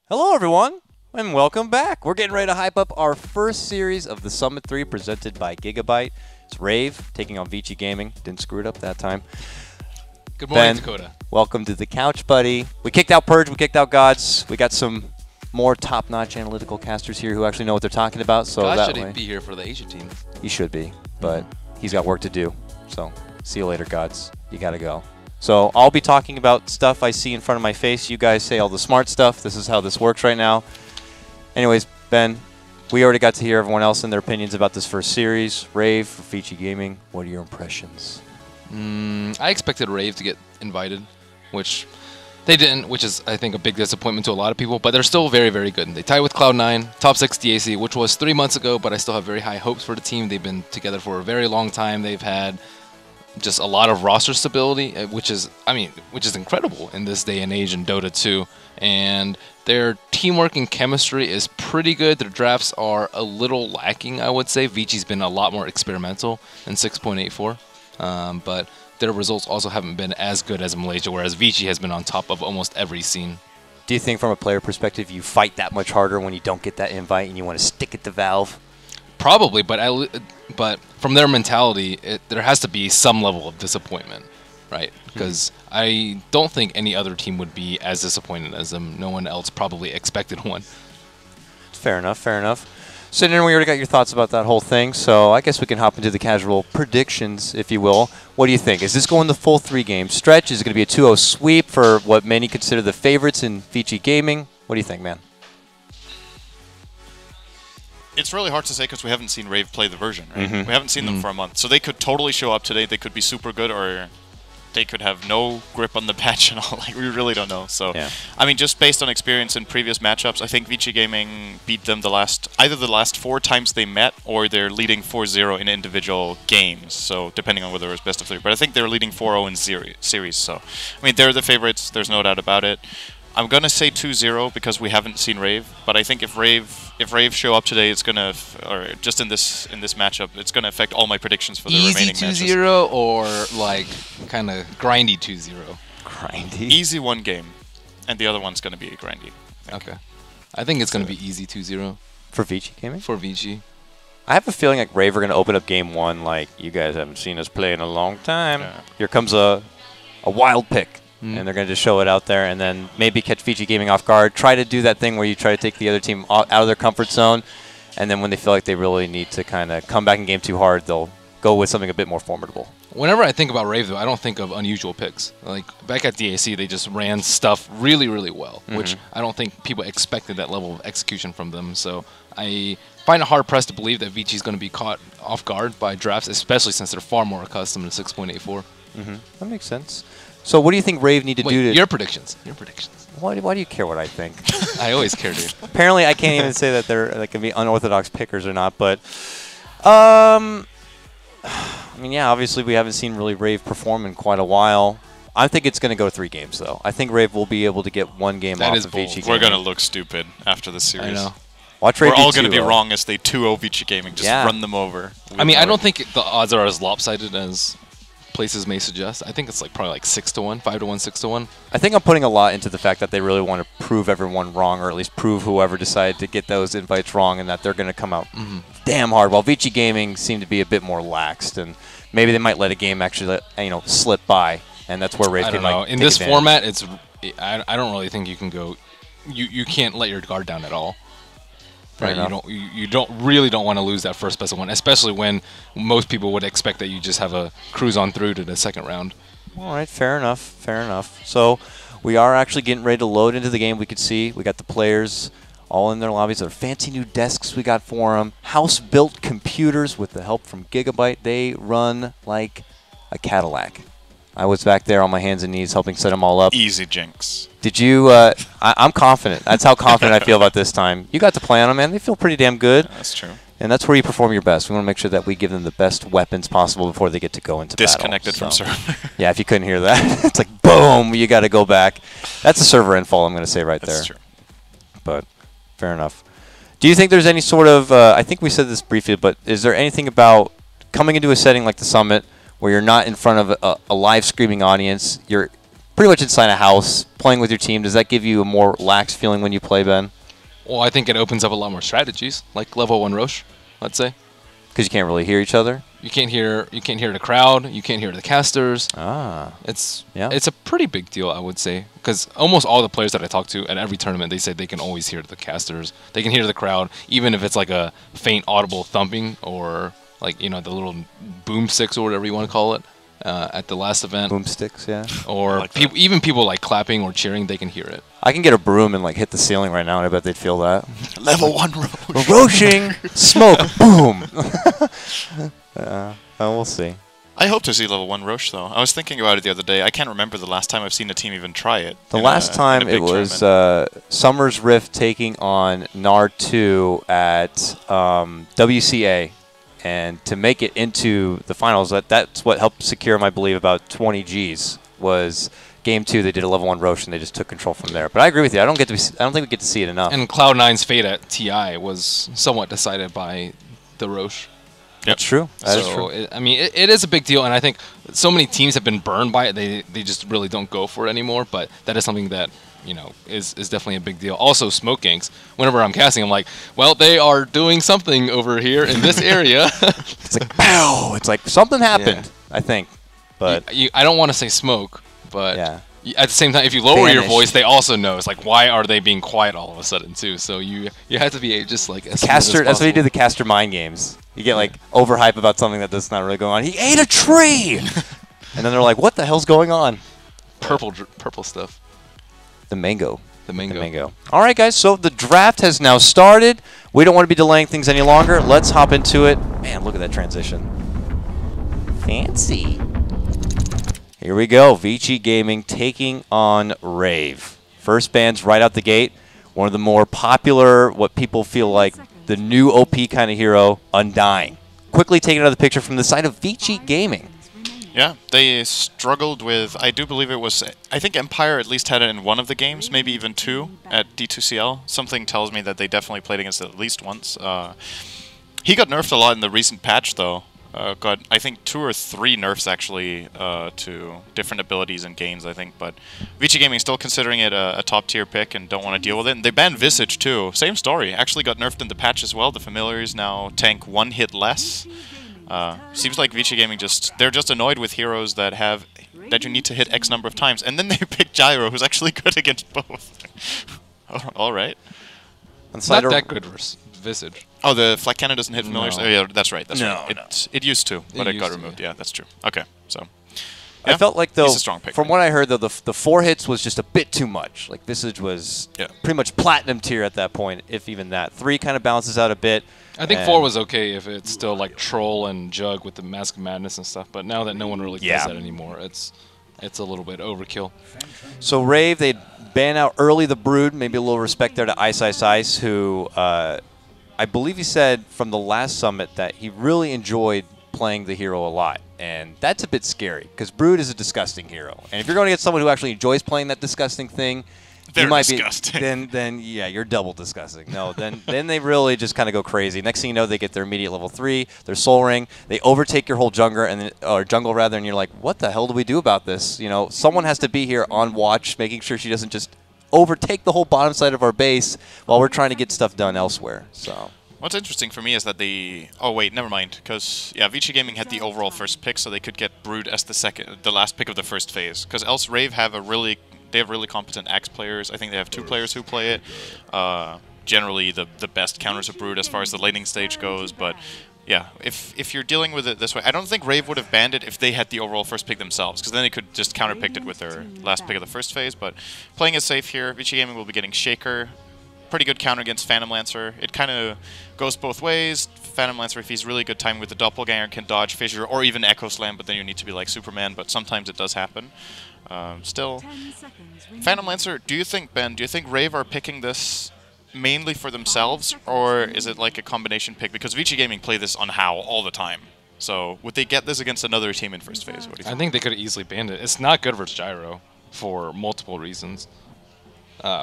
Hello everyone, and welcome back. We're getting ready to hype up our first series of the Summit 3 presented by Gigabyte. It's Rave taking on Vici Gaming. Didn't screw it up that time. Good morning, Ben, Dakota. welcome to the couch, buddy. We kicked out Purge, we kicked out Gods. We got some more top-notch analytical casters here who actually know what they're talking about. So God that should way, be here for the Asia team. he should be, but he's got work to do. So see you later, Gods. You gotta go. So I'll be talking about stuff I see in front of my face. You guys say all the smart stuff. This is how this works right now. Anyways, Ben, we already got to hear everyone else and their opinions about this first series. Rave for Vici Gaming, what are your impressions? I expected Rave to get invited, which they didn't, which is, I think, a big disappointment to a lot of people, but they're still very, very good. They tied with Cloud9, top 6 DAC, which was 3 months ago, but I still have very high hopes for the team. They've been together for a very long time. They've had just a lot of roster stability, which is incredible in this day and age in Dota 2. And their teamwork and chemistry is pretty good. Their drafts are a little lacking, I would say. Vici's been a lot more experimental in 6.84, but their results also haven't been as good as Malaysia, whereas Vici has been on top of almost every scene. Do you think from a player perspective you fight that much harder when you don't get that invite and you want to stick it to Valve? Probably, but from their mentality, there has to be some level of disappointment, right? Because I don't think any other team would be as disappointed as them. No one else probably expected one. Fair enough, fair enough. syndereN, we already got your thoughts about that whole thing, so I guess we can hop into the casual predictions, if you will. What do you think? Is this going the full 3-game stretch? Is it going to be a 2-0 sweep for what many consider the favorites in Vici Gaming? What do you think, man? It's really hard to say because we haven't seen Rave play the version, right? We haven't seen them for a month. So they could totally show up today. They could be super good, or they could have no grip on the patch and all. Like, we really don't know. So, yeah. I mean, just based on experience in previous matchups, I think Vici Gaming beat them either the last 4 times they met, or they're leading 4-0 in individual games. So, depending on whether it was best of 3. But I think they're leading 4-0 in series. So, I mean, they're the favorites. There's no doubt about it. I'm gonna say 2-0 because we haven't seen Rave, but I think if Rave show up today, it's gonna, or just in this matchup, it's gonna affect all my predictions for the remaining matches. Easy 2-0 or like kind of grindy 2-0. Grindy. Easy one game, and the other one's gonna be grindy. Okay, I think it's gonna be easy 2-0 for Vici Gaming. For Vici. I have a feeling like Rave are gonna open up game 1 like you guys haven't seen us play in a long time. Yeah. Here comes a wild pick. And they're going to just show it out there and then maybe catch Vici Gaming off guard. Try to do that thing where you try to take the other team out of their comfort zone. And then when they feel like they really need to kind of come back in game too hard, they'll go with something a bit more formidable. Whenever I think about Rave, though, I don't think of unusual picks. Like, back at DAC, they just ran stuff really, really well, which I don't think people expected that level of execution from them. So I find it hard-pressed to believe that Vici's going to be caught off guard by drafts, especially since they're far more accustomed to 6.84. That makes sense. So what do you think Rave need to do to... Your predictions. Your predictions. Why do you care what I think? I always care, dude. Apparently, I can't even say that they're like, can be unorthodox pickers or not, but... I mean, yeah, obviously we haven't seen really Rave perform in quite a while. I think it's going to go 3 games, though. I think Rave will be able to get 1 game off of Vici Gaming. We're going to look stupid after the series. I know. Watch Rave. We're all going to be wrong as they 2-0 Vici Gaming. Just run them over. I mean, I don't think the odds are as lopsided as places may suggest. I think it's like probably like 6-1, 5-1, 6-1. I think I'm putting a lot into the fact that they really want to prove everyone wrong, or at least prove whoever decided to get those invites wrong, and that they're going to come out damn hard. While Vici Gaming seem to be a bit more laxed, and maybe they might let a game actually slip by, and that's where Rave can like in this format, it's I don't really think you can go. You can't let your guard down at all. Right, you really don't want to lose that first best of 1, especially when most people would expect that you just have a cruise on through to the second round. All right, fair enough, fair enough. So we are actually getting ready to load into the game. We could see we got the players all in their lobbies. There are fancy new desks we got for them. House-built computers with the help from Gigabyte. They run like a Cadillac. I was back there on my hands and knees helping set them all up. Easy jinx. Did you? I'm confident. That's how confident I feel about this time. You got to play on them, man. They feel pretty damn good. That's true. And that's where you perform your best. We want to make sure that we give them the best weapons possible before they get to go into Disconnected battle. from server. Yeah, if you couldn't hear that. It's like, boom, you got to go back. That's a server infall, I'm going to say right there. That's true. But fair enough. Do you think there's any sort of, I think we said this briefly, but is there anything about coming into a setting like the Summit where you're not in front of a live screaming audience, you're pretty much inside a house, playing with your team. Does that give you a more lax feeling when you play, Ben? Well, I think it opens up a lot more strategies, like level 1 Roche, let's say. Because you can't really hear each other? You can't hear the crowd, you can't hear the casters. It's a pretty big deal, I would say, because almost all the players that I talk to at every tournament, they say they can always hear the casters. They can hear the crowd, even if it's like a faint audible thumping or like, you know, the little boomsticks or whatever you want to call it. At the last event. Boomsticks, yeah. Or like even people like clapping or cheering, they can hear it. I can get a broom and like hit the ceiling right now, and I bet they'd feel that. Level 1 Roche. Roshing! Smoke! Boom! We'll see. I hope to see level 1 Roche, though. I was thinking about it the other day. I can't remember the last time I've seen a team even try it. The last time it was Summer's Rift taking on NAR2 at WCA. And to make it into the finals, that's what helped secure, I believe, about 20 Gs. Was Game 2? They did a level 1 Roche and they just took control from there. But I agree with you. I don't think we get to see it enough. And Cloud9's fate at TI was somewhat decided by the Roche. Yep. That's true. That is true. It is a big deal, and I think so many teams have been burned by it. They just really don't go for it anymore. But that is something that, you know, is definitely a big deal. Also, smoke ganks. Whenever I'm casting, I'm like, well, they are doing something over here in this area. It's like, pow! It's like something happened, I think. But I don't want to say smoke, but yeah. At the same time, if you lower your voice, they also know. It's like, why are they being quiet all of a sudden, too? So you have to be just like as caster. That's what you do the caster mind games. You get like overhype about something that's not really going on. He ate a tree! And then they're like, what the hell's going on? Purple stuff. The mango. The mango. All right, guys. So the draft has now started. We don't want to be delaying things any longer. Let's hop into it. Man, look at that transition. Fancy. Here we go. Vici Gaming taking on Rave. First bands right out the gate. One of the more popular, what people feel like the new OP kind of hero, Undying. Quickly taken out of the picture from the side of Vici Gaming. Yeah, they struggled with, I do believe it was, I think Empire at least had it in one of the games, maybe even 2 at D2CL. Something tells me that they definitely played against it at least once. He got nerfed a lot in the recent patch, though. Got, I think, 2 or 3 nerfs, actually, to different abilities and gains, I think. But Vici Gaming still considering it a top-tier pick and don't want to deal with it. And they banned Visage, too. Same story. Actually got nerfed in the patch as well. The Familiars now tank 1 hit less. Seems like Vici Gaming they're just annoyed with heroes that you need to hit X number of times. And then they pick Gyro, who's actually good against both. Alright. It's not that good versus Visage. Oh, the Flak Cannon doesn't hit Familiars? No. Oh, yeah, that's right. No. It used to, but it got removed. Yeah, that's true. Okay, so... Yeah, I felt like, though, he's a strong pick, from what I heard, though, the 4 hits was just a bit too much. Like, Visage was pretty much platinum tier at that point, if even that. 3 kind of balances out a bit. I think 4 was okay if it's still like Troll and Jug with the Mask of Madness and stuff, but now that no one really does that anymore, it's a little bit overkill. So Rave, they ban out early the Brood, maybe a little respect there to Ice, who I believe he said from the last summit that he really enjoyed playing the hero a lot. And that's a bit scary, because Brood is a disgusting hero. And if you're going to get someone who actually enjoys playing that disgusting thing, you might disgusting. Then yeah, you're double disgusting. No, then they really just kind of go crazy. Next thing you know, they get their immediate level 3, their Soul Ring, they overtake your whole jungle rather, and you're like, what the hell do we do about this? You know, someone has to be here on watch, making sure she doesn't just overtake the whole bottom side of our base while we're trying to get stuff done elsewhere. So. What's interesting for me is that oh wait, never mind, because yeah, Vici Gaming had the overall first pick, so they could get Brood as the last pick of the first phase. Because else Rave have really competent Axe players. I think they have 2 players who play it. Generally, the best counters of Brood as far as the laning stage goes. But yeah, if you're dealing with it this way, I don't think Rave would have banned it if they had the overall first pick themselves, because then they could just counterpicked it with their last pick of the first phase. But playing it safe here, Vici Gaming will be getting Shaker. Pretty good counter against Phantom Lancer. It kind of goes both ways. Phantom Lancer, if he's really good timing with the Doppelganger, can dodge Fissure or even Echo Slam, but then you need to be like Superman, but sometimes it does happen. Still, Phantom Lancer, do you think Rave are picking this mainly for themselves, or is it like a combination pick? Because Vici Gaming play this on How all the time. So would they get this against another team in first phase? What do you think? I think they could have easily banned it. It's not good versus Gyro for multiple reasons.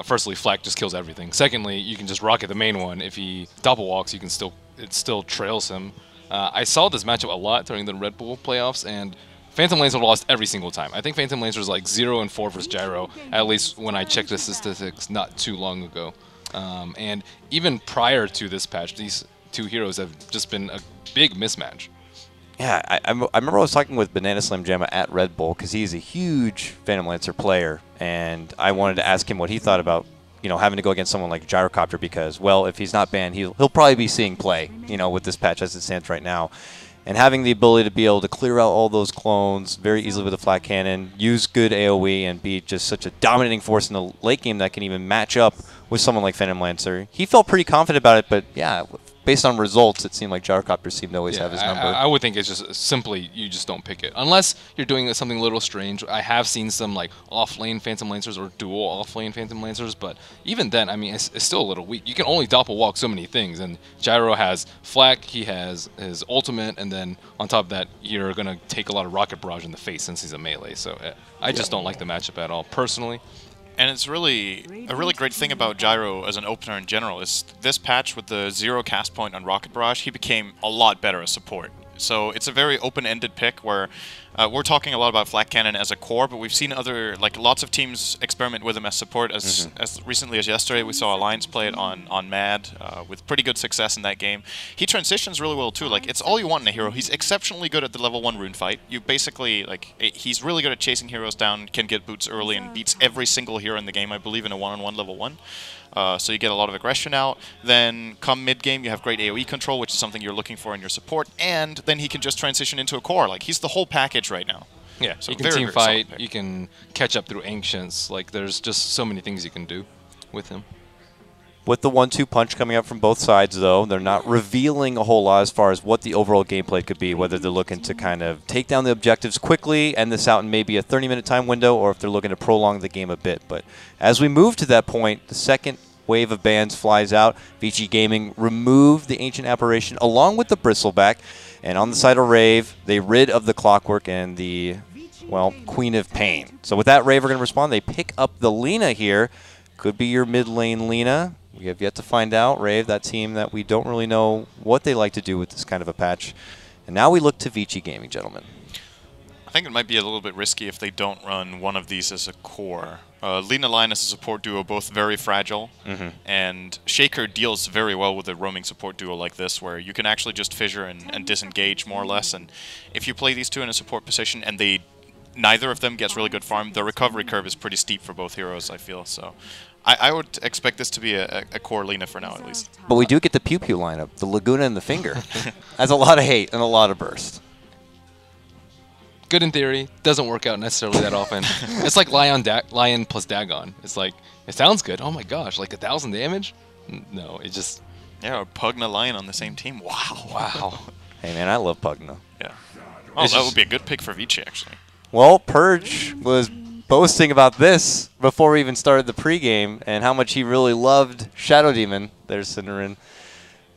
Firstly, Flak just kills everything. Secondly, you can just rocket the main one. If he double walks, it still trails him. I saw this matchup a lot during the Red Bull playoffs, and Phantom Lancer lost every single time. I think Phantom Lancer is like 0-4 versus Gyro, at least when I checked the statistics not too long ago. And even prior to this patch, these two heroes have just been a big mismatch. Yeah, I remember I was talking with Banana Slim Jamma at Red Bull because he's a huge Phantom Lancer player, and I wanted to ask him what he thought about, you know, having to go against someone like Gyrocopter because, well, if he's not banned, he'll probably be seeing play, you know, with this patch as it stands right now. And having the ability to be able to clear out all those clones very easily with a flat cannon, use good AoE, and be just such a dominating force in the late game that can even match up with someone like Phantom Lancer. He felt pretty confident about it, but yeah, based on results, it seemed like Gyrocopter seemed to always have his number. I would think it's just simply you just don't pick it. Unless you're doing something a little strange. I have seen some like off-lane Phantom Lancers or dual off-lane Phantom Lancers, but even then, I mean, it's still a little weak. You can only doppelwalk so many things, and Gyro has Flak, he has his ultimate, and then on top of that, you're going to take a lot of Rocket Barrage in the face since he's a melee. So I just don't like the matchup at all, personally. And it's really a really great thing about Gyro as an opener in general is this patch with the 0 cast point on Rocket Barrage, he became a lot better as support. So it's a very open-ended pick where we're talking a lot about Flat Cannon as a core, but we've seen other, like lots of teams experiment with him as support. As recently as yesterday, we saw Alliance play it on Mad with pretty good success in that game. He transitions really well too. Like, it's all you want in a hero. He's exceptionally good at the level 1 rune fight. You basically, like, he's really good at chasing heroes down, can get boots early, and beats every single hero in the game, I believe, in a one-on-one level 1. So you get a lot of aggression out. Then come mid-game, you have great AoE control, which is something you're looking for in your support. And then he can just transition into a core. Like, he's the whole package right now. Yeah, so you can team fight, you can catch up through Ancients. Like, there's just so many things you can do with him. With the 1-2 punch coming up from both sides, though, they're not revealing a whole lot as far as what the overall gameplay could be, whether they're looking to kind of take down the objectives quickly, end this out in maybe a 30-minute time window, or if they're looking to prolong the game a bit. But as we move to that point, the second wave of bans flies out. Vici Gaming removed the Ancient Apparition along with the Bristleback, and on the side of Rave, they rid of the Clockwork and the, well, Queen of Pain. So with that, Rave are going to respond. They pick up the Lina here. Could be your mid lane Lina. We have yet to find out. Rave, that team that we don't really know what they like to do with this kind of a patch. And now we look to Vici Gaming, gentlemen. I think it might be a little bit risky if they don't run one of these as a core. Lina Line as a support duo, both very fragile, and Shaker deals very well with a roaming support duo like this, where you can actually just fissure and disengage more or less. And if you play these two in a support position and neither of them gets really good farm, the recovery curve is pretty steep for both heroes, I feel. So I would expect this to be a core Lina for now, at least. But we do get the Pew Pew lineup, the Laguna and the Finger. Has a lot of hate and a lot of burst. Good in theory, doesn't work out necessarily that often. It's like Lion plus Dagon. It's like, it sounds good. Oh my gosh, like 1,000 damage? No, it just... Yeah, or Pugna Lion on the same team. Wow. Wow. Hey man, I love Pugna. Yeah. Oh, that would be a good pick for Vici, actually. Well, Purge was boasting about this before we even started the pregame and how much he really loved Shadow Demon. There's syndereN.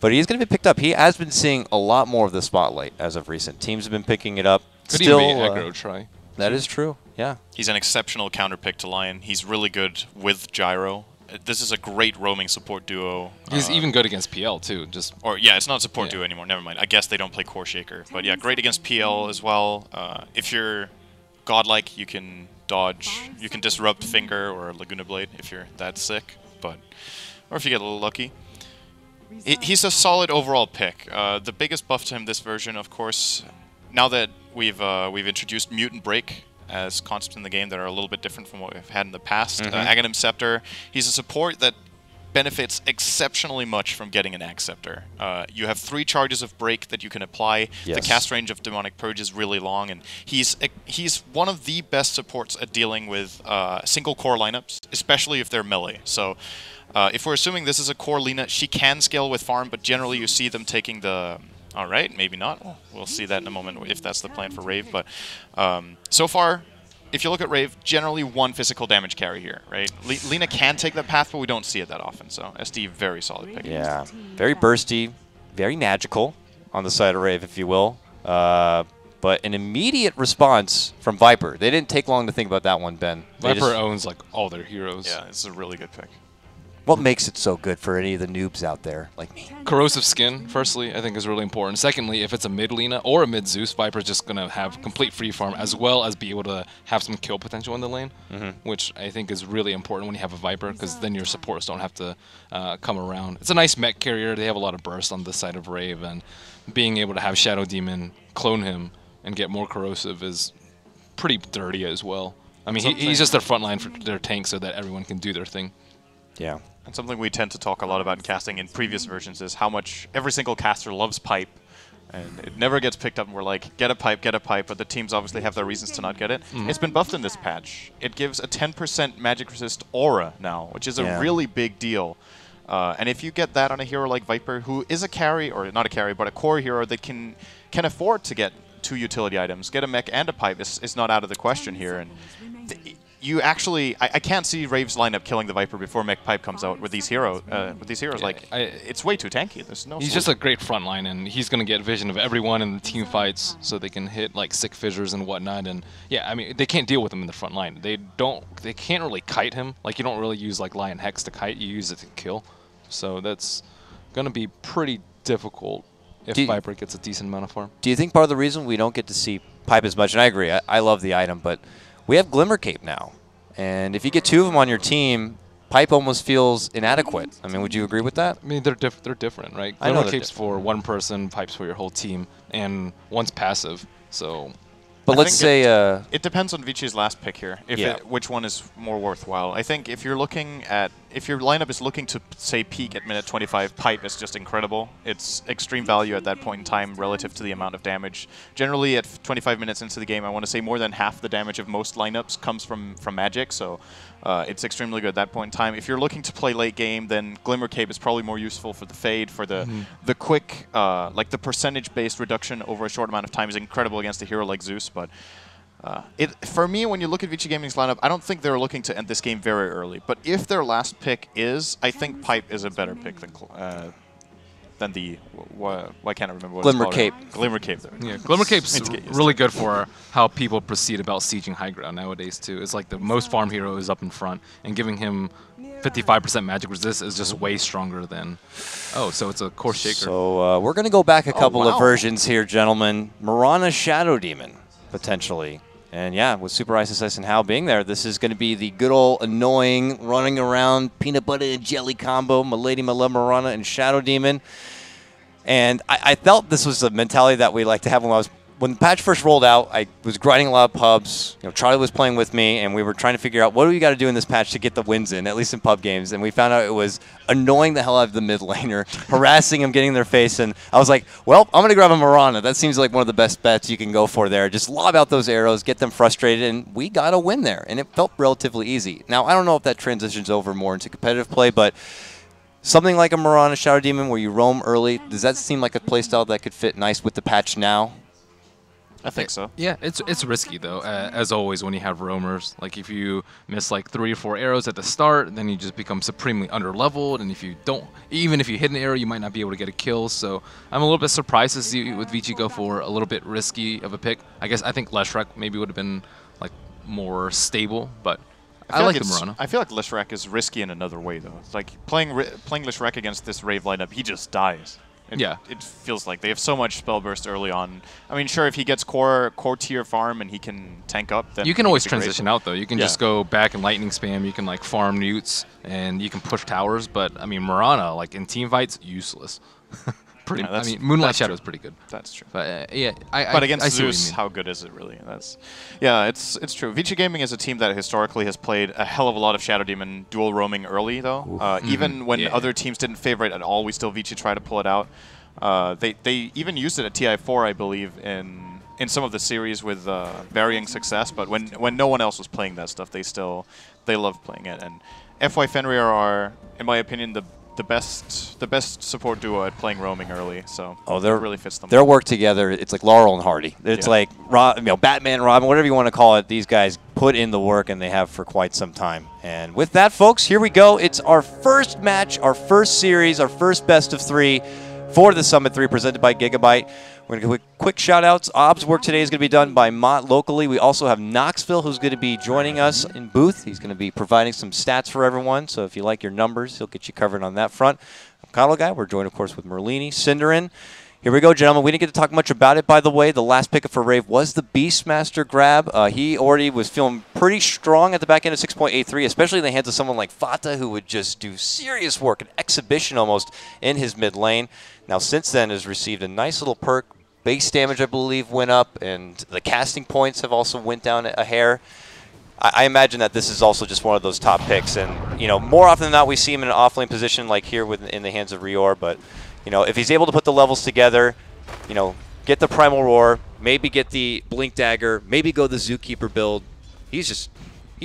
But he's going to be picked up. He has been seeing a lot more of the spotlight as of recent. Teams have been picking it up. Could even be aggro try. That is true, yeah. He's an exceptional counter pick to Lion. He's really good with Gyro. This is a great roaming support duo. He's even good against PL, too. Yeah, it's not a support duo anymore. Never mind. I guess they don't play Core Shaker. But yeah, great against PL as well. If you're godlike, you can dodge. You can disrupt Finger or Laguna Blade if you're that sick. Or if you get a little lucky. He's a solid overall pick. The biggest buff to him this version, of course, now that we've introduced Mutant Break as concepts in the game that are a little bit different from what we've had in the past. Aghanim Scepter, he's a support that benefits exceptionally much from getting an Ag Scepter. You have 3 charges of Break that you can apply. Yes. The cast range of Demonic Purge is really long, and he's one of the best supports at dealing with single core lineups, especially if they're melee. So if we're assuming this is a core Lina, she can scale with farm, but generally you see them taking the... All right, maybe not. We'll see that in a moment if that's the plan for Rave. But so far, if you look at Rave, generally 1 physical damage carry here, right? Lina can take that path, but we don't see it that often. So SD, very solid pick. Yeah, very bursty, very magical on the side of Rave, if you will. But an immediate response from Viper. They didn't take long to think about that one, Ben. Viper owns like all their heroes. Yeah, it's a really good pick. What makes it so good for any of the noobs out there like me? Corrosive skin, firstly, I think is really important. Secondly, if it's a mid Lina or a mid Zeus, Viper's just going to have complete free farm as well as be able to have some kill potential in the lane, which I think is really important when you have a Viper, because then your supports don't have to come around. It's a nice mech carrier. They have a lot of burst on this side of Rave, and being able to have Shadow Demon clone him and get more corrosive is pretty dirty as well. I mean, he's just their front line for their tank so that everyone can do their thing. Yeah. And something we tend to talk a lot about in casting in previous versions is how much every single caster loves pipe, and it never gets picked up, and we're like, get a pipe, but the teams obviously have their reasons to not get it. It's been buffed in this patch. It gives a 10% magic resist aura now, which is a really big deal. And if you get that on a hero like Viper, who is a carry, or not a carry, but a core hero that can afford to get 2 utility items, get a mech and a pipe is not out of the question here. And you actually, I can't see Rave's lineup killing the Viper before mech pipe comes out with these heroes. It's way too tanky. There's no. He's just a great front line, and he's gonna get vision of everyone in the team fights, so they can hit like sick fissures and whatnot. And yeah, I mean, they can't deal with him in the front line. They can't really kite him. Like, you don't really use like Lion Hex to kite. You use it to kill. So that's gonna be pretty difficult if Viper gets a decent amount of farm. Do you think part of the reason we don't get to see pipe as much, and I agree, I love the item, but we have Glimmer Cape now, and if you get 2 of them on your team, pipe almost feels inadequate. I mean, would you agree with that? I mean, they're different, right? Glimmer Cape's for one person, pipe's for your whole team, and one's passive, so. But let's say it depends on Vici's last pick here. Which one is more worthwhile? I think if you're looking at, if your lineup is looking to say peak at minute 25, pipe is just incredible. It's extreme value at that point in time relative to the amount of damage. Generally, at 25 minutes into the game, I want to say more than half the damage of most lineups comes from magic. So it's extremely good at that point in time. If you're looking to play late game, then Glimmer Cape is probably more useful for the fade, for the quick, like the percentage-based reduction over a short amount of time is incredible against a hero like Zeus. But for me, when you look at Vici Gaming's lineup, I don't think they're looking to end this game very early. But if their last pick is, I think pipe is a better pick than the why can't I remember what Glimmer it's Cape. called? Glimmer Cape. Yeah, Glimmer Cape's really good for how people proceed about sieging high ground nowadays too. It's like the most farm hero is up in front, and giving him 55% magic resist is just way stronger than. Oh, so it's a core shaker. So we're gonna go back a couple of versions here, gentlemen. Mirana Shadow Demon potentially. And yeah, with Super Ice and Hal being there, this is going to be the good old annoying running around peanut butter and jelly combo, my lady, my love, Mirana, and Shadow Demon. And I felt this was a mentality that we like to have when the patch first rolled out. I was grinding a lot of pubs. You know, Charlie was playing with me, and we were trying to figure out what do we got to do in this patch to get the wins in, at least in pub games. And we found out it was annoying the hell out of the mid laner, harassing him, getting in their face. And I was like, well, I'm going to grab a Mirana. That seems like one of the best bets you can go for there. Just lob out those arrows, get them frustrated, and we got a win there. And it felt relatively easy. Now, I don't know if that transitions over more into competitive play, but something like a Mirana Shadow Demon where you roam early, does that seem like a playstyle that could fit nice with the patch now? I think so. Yeah, it's risky though, as always when you have roamers. Like if you miss like 3 or 4 arrows at the start, then you just become supremely underleveled, and if you don't, even if you hit an arrow, you might not be able to get a kill. So I'm a little bit surprised to see with Vici go for a little bit risky of a pick. I think Leshrac maybe would have been like more stable, but I like the Mirana. I feel like Leshrac is risky in another way though. It's like playing Leshrac against this Rave lineup, he just dies. It feels like they have so much spell burst early on. I mean, sure, if he gets core tier farm and he can tank up, then you can always transition out though. You can just go back and lightning spam. You can like farm newts and you can push towers. But I mean, Mirana, like in team fights, useless. I mean, Moonlight Shadow is pretty good. That's true. But but against Zeus, how good is it really? It's true. Vici Gaming is a team that historically has played a hell of a lot of Shadow Demon dual roaming early, though. Even when other teams didn't favor it at all, we still Vici try to pull it out. They even used it at TI4, I believe, in some of the series with varying success. But when no one else was playing that stuff, they love playing it. And FY Fenrir are, in my opinion, the best support duo at playing roaming early, so it really fits them. Their work together, it's like Laurel and Hardy. It's like Batman, Robin, whatever you want to call it. These guys put in the work, and they have for quite some time. And with that, folks, here we go. It's our first match, our first series, our first best of 3 for the Summit 3 presented by Gigabyte. We're going to give quick shout-outs. Ob's work today is going to be done by Mott locally. We also have Knoxville, who's going to be joining us in booth. He's going to be providing some stats for everyone, so if you like your numbers, he'll get you covered on that front. I'm KoTLGuy. We're joined, of course, with Merlini, syndereN. Here we go, gentlemen. We didn't get to talk much about it, by the way. The last pickup for Rave was the Beastmaster grab. He already was feeling pretty strong at the back end of 6.83, especially in the hands of someone like Fata, who would just do serious work, an exhibition almost, in his mid lane. Now, since then, has received a nice little perk. Base damage, I believe, went up, and the casting points have also went down a hair. I imagine that this is also just one of those top picks. And, you know, more often than not, we see him in an off-lane position like here in the hands of Rior. But, you know, if he's able to put the levels together, you know, get the Primal Roar, maybe get the Blink Dagger, maybe go the Zookeeper build, he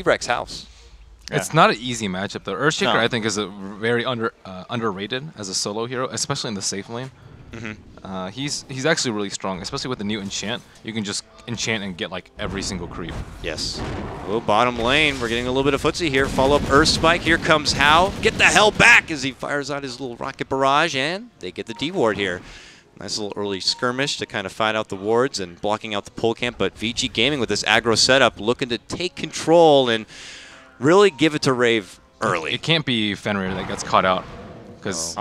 wrecks house. Yeah. It's not an easy matchup, though. Earthshaker, I think, is a very underrated as a solo hero, especially in the safe lane. He's actually really strong, especially with the new enchant. You can just enchant and get like every single creep. Yes. Oh, bottom lane, we're getting a little bit of footsie here. Follow up Earth Spike. Here comes How. Get the hell back as he fires out his little rocket barrage, and they get the D ward here. Nice little early skirmish to kind of find out the wards and blocking out the pull camp. But Vici Gaming with this aggro setup, looking to take control and really give it to Rave early. It can't be Fenrir that gets caught out, because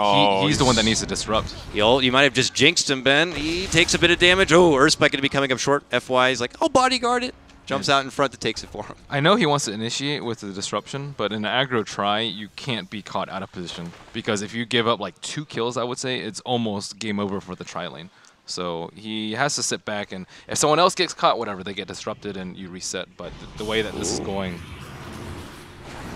he's the one that needs to disrupt. You might have just jinxed him, Ben. He takes a bit of damage. Oh, Earthspike going to be coming up short. FY, he's like, I'll bodyguard it. Jumps out in front that takes it for him. I know he wants to initiate with the disruption, but in an aggro try, you can't be caught out of position. Because if you give up like 2 kills, I would say, it's almost game over for the tri lane. So he has to sit back, and if someone else gets caught, whatever, they get disrupted and you reset. But the way that this is going...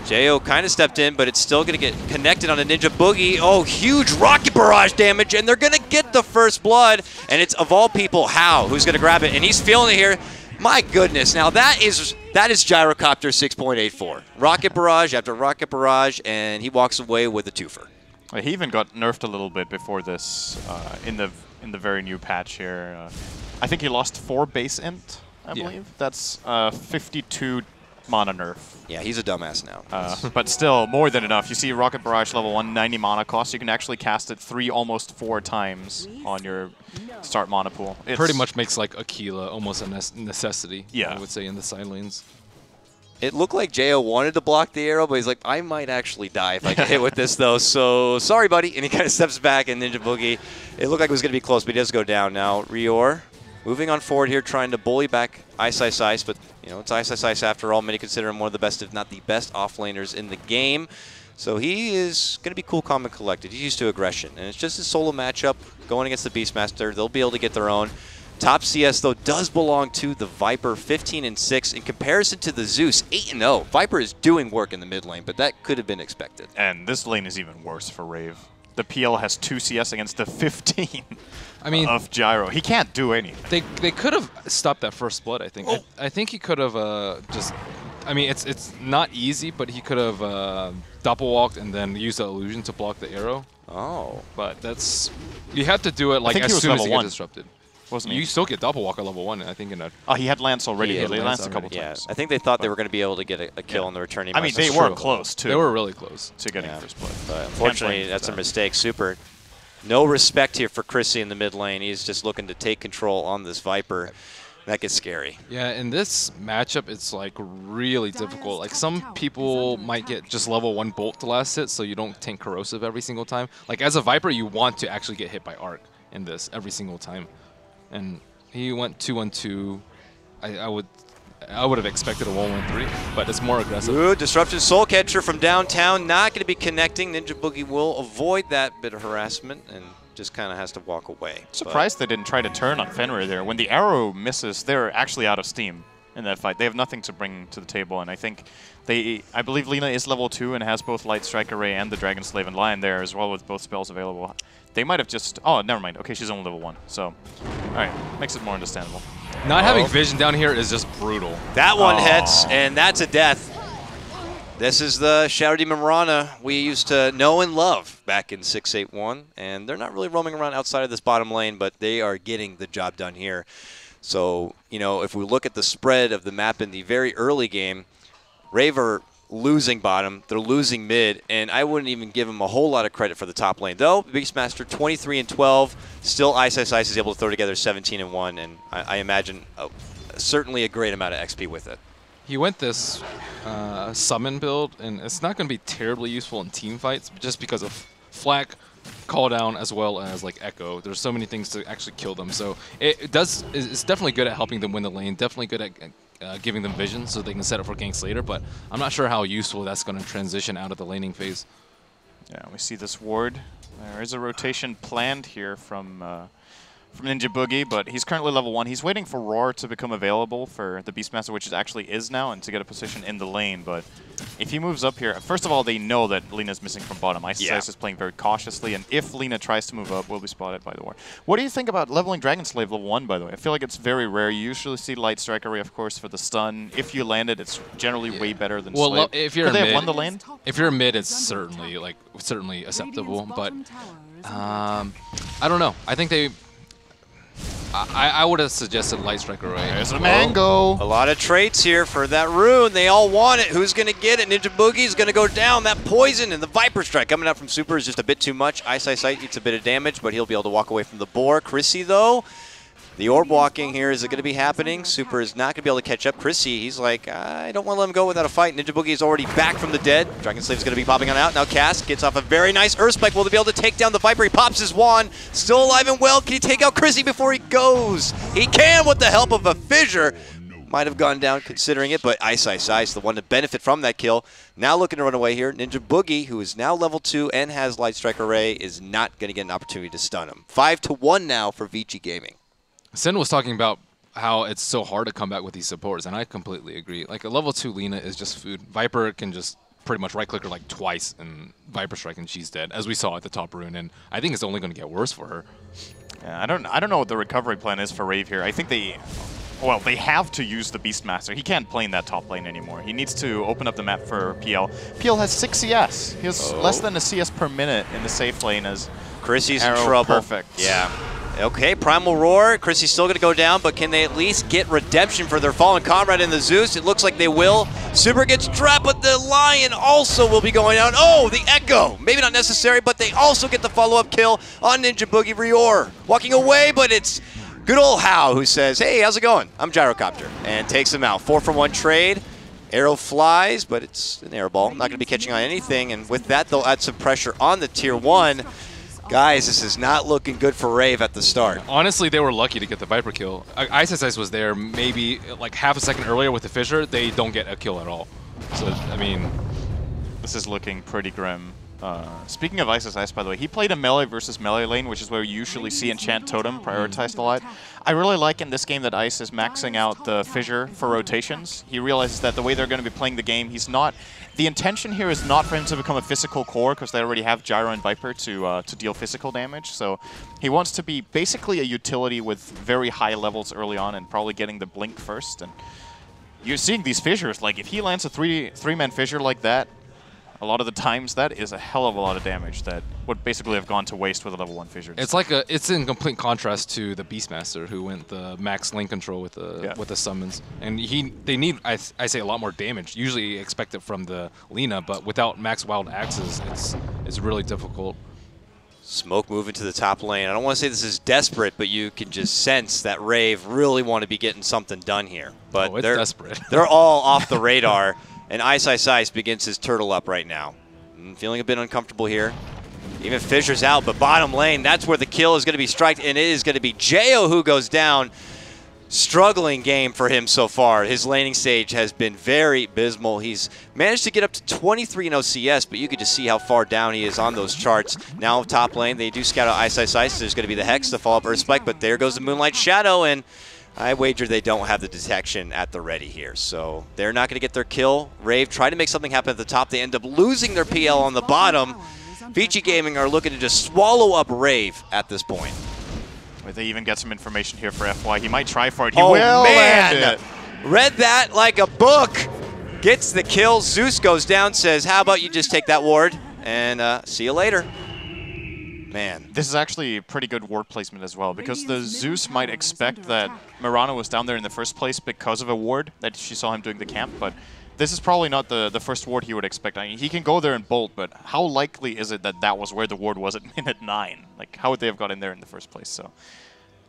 Jo kind of stepped in, but it's still going to get connected on a Ninja Boogie. Oh, huge rocket barrage damage, and they're going to get the first blood. And it's, of all people, How, who's going to grab it. And he's feeling it here. My goodness. Now, that is Gyrocopter 6.84. Rocket barrage after rocket barrage, and he walks away with a twofer. He even got nerfed a little bit before this in the very new patch here. I think he lost 4 base int, I believe. That's 52 mana nerf. Yeah, he's a dumbass now. But still, more than enough. You see Rocket Barrage level 1, 90 mana cost. You can actually cast it almost 4 times on your start mana pool. It pretty much makes like Aquila almost a necessity, I would say, in the side lanes. It looked like Jo wanted to block the arrow, but he's like, I might actually die if I get hit with this, though. So, sorry, buddy. And he kind of steps back, and Ninja Boogie, it looked like it was going to be close, but he does go down now. Rior moving on forward here, trying to bully back Ice, but, you know, it's Ice after all. Many consider him one of the best, if not the best, off-laners in the game. So he is going to be cool, calm, and collected. He's used to aggression, and it's just a solo matchup going against the Beastmaster. They'll be able to get their own. Top CS, though, does belong to the Viper, 15-6. In comparison to the Zeus, 8-0. Viper is doing work in the mid lane, but that could have been expected. And this lane is even worse for Rave. The PL has 2 CS against the 15 of Gyro. He can't do anything. They could have stopped that first blood, I think. Oh. I think he could have just... I mean, it's not easy, but he could have double-walked and then used the illusion to block the arrow. Oh. But that's... You have to do it like as soon as you get disrupted. Wasn't he? You still get double walk at level 1, I think. In a he had Lance already. He had Lance a couple times. I think they thought they were going to be able to get a kill on the returning. I mean, they were close, too. They were really close to getting first blood. But unfortunately, that's a mistake. Super. No respect here for Chrissy in the mid lane. He's just looking to take control on this Viper. That gets scary. Yeah, in this matchup, it's like really difficult. Like some people might get just level 1 bolt to last hit, so you don't tank corrosive every single time. Like as a Viper, you want to actually get hit by arc in this every single time. And he went 2-1-2. I would have expected a 1-1-3, but it's more aggressive. Ooh, Disruption Soul Catcher from downtown, not going to be connecting. Ninja Boogie will avoid that bit of harassment and just kind of has to walk away. Surprised they didn't try to turn on Fenrir there. When the arrow misses, they're actually out of steam in that fight. They have nothing to bring to the table, and I think I believe Lina is level 2 and has both Light Strike Array and the Dragon Slave and Lion there as well with both spells available. They might have just... Oh, never mind. Okay, she's only level 1. So, all right. Makes it more understandable. Not having vision down here is just brutal. That one hits, and that's a death. This is the Shadow Demon Mirana we used to know and love back in 6.8.1, and they're not really roaming around outside of this bottom lane, but they are getting the job done here. So, you know, if we look at the spread of the map in the very early game, Rave are losing bottom. They're losing mid, and I wouldn't even give them a whole lot of credit for the top lane. Though, Beastmaster 23-12, still Ice is able to throw together 17-1, and I imagine certainly a great amount of XP with it. He went this summon build, and it's not going to be terribly useful in team fights, just because of Flak, Call Down, as well as like Echo. There's so many things to actually kill them. So it's definitely good at helping them win the lane. Definitely good at giving them vision so they can set up for ganks later. But I'm not sure how useful that's going to transition out of the laning phase. Yeah, we see this ward. There is a rotation planned here from Ninja Boogie, but he's currently level 1. He's waiting for Roar to become available for the Beastmaster, which actually is now, and to get a position in the lane. But if he moves up here, first of all, they know that Lina's missing from bottom. Ice is playing very cautiously, and if Lina tries to move up, will be spotted by the War. What do you think about leveling Dragon Slave level 1, by the way? I feel like it's very rare. You usually see Light Strike Array, of course, for the stun. If you land it, it's generally way better than Slave. Well, if you're they mid, have won the lane? If you're mid, it's certainly acceptable. But I don't know. I think they. I would have suggested Light Strike Array. There's a mango. A lot of traits here for that rune. They all want it. Who's going to get it? Ninja Boogie's going to go down. That poison and the Viper Strike coming out from Super is just a bit too much. Ice eats a bit of damage, but he'll be able to walk away from the boar. Chrissy, though, the orb walking here, is it going to be happening? Super is not going to be able to catch up. Chrissy, he's like, I don't want to let him go without a fight. Ninja Boogie is already back from the dead. Dragon Slave is going to be popping on out. Now Cass gets off a very nice Earth Spike. Will they be able to take down the Viper? He pops his wand. Still alive and well. Can he take out Chrissy before he goes? He can with the help of a fissure. Might have gone down considering it, but Ice, the one to benefit from that kill. Now looking to run away here. Ninja Boogie, who is now level 2 and has Light Strike Array, is not going to get an opportunity to stun him. 5-1 now for Vici Gaming. Sin was talking about how it's so hard to come back with these supports, and I completely agree. Like, a level 2 Lina is just food. Viper can just pretty much right-click her like twice and Viper Strike, and she's dead, as we saw at the top rune, and I think it's only going to get worse for her. Yeah, I don't know what the recovery plan is for Rave here. I think they have to use the Beastmaster. He can't play in that top lane anymore. He needs to open up the map for PL. PL has 6 CS. He has less than a CS per minute in the safe lane as Chrissy's in trouble. Perfect. Yeah. Okay, Primal Roar. Chrissy's still going to go down, but can they at least get redemption for their fallen comrade in the Zeus? It looks like they will. Super gets trapped, but the Lion also will be going down. Oh, the Echo. Maybe not necessary, but they also get the follow-up kill on Ninja Boogie Rior. Walking away, but it's good old How who says, hey, how's it going? I'm Gyrocopter, and takes him out. 4-for-1 trade. Arrow flies, but it's an air ball. Not going to be catching on anything, and with that, they'll add some pressure on the Tier 1. Guys, this is not looking good for Rave at the start. Honestly, they were lucky to get the Viper kill. Ice was there maybe like half a second earlier with the Fissure. They don't get a kill at all. So, I mean... This is looking pretty grim. Speaking of Ice, by the way, he played a melee versus melee lane, which is where you usually see Enchant Totem prioritized a lot. I really like in this game that Ice is maxing out the Fissure for rotations. He realizes that the way they're going to be playing the game, he's not... The intention here is not for him to become a physical core, because they already have Gyro and Viper to deal physical damage. So he wants to be basically a utility with very high levels early on and probably getting the Blink first. And you're seeing these Fissures. Like, if he lands a three-man Fissure like that, a lot of the times that is a hell of a lot of damage that would basically have gone to waste with a level 1 Fissure. It's in complete contrast to the Beastmaster, who went the max lane control with the summons, and they need I say a lot more damage. Usually expect it from the Lina, but without max wild axes, it's really difficult. Smoke moving to the top lane. I don't want to say this is desperate, but you can just sense that Rave really want to be getting something done here. But it's desperate. They're all off the radar. And Ice begins his turtle up right now. Feeling a bit uncomfortable here. Even Fissure's out, but bottom lane, that's where the kill is going to be striked, and it is going to be Jo who goes down. Struggling game for him so far. His laning stage has been very abysmal. He's managed to get up to 23 in OCS, but you could just see how far down he is on those charts. Now top lane, they do scout out Ice. There's going to be the Hex to follow up Earth Spike, but there goes the Moonlight Shadow, and I wager they don't have the detection at the ready here, so they're not going to get their kill. Rave tried to make something happen at the top. They end up losing their PL on the bottom. Vici Gaming are looking to just swallow up Rave at this point. They even get some information here for FY. He might try for it. He will land it. Read that like a book. Gets the kill. Zeus goes down, says, how about you just take that ward, and see you later. Man. This is actually pretty good ward placement as well, because the Zeus might expect that Mirana was down there in the first place because of a ward, that she saw him doing the camp, but this is probably not the first ward he would expect. I mean, he can go there and bolt, but how likely is it that that was where the ward was at minute 9? Like, how would they have got in there in the first place? So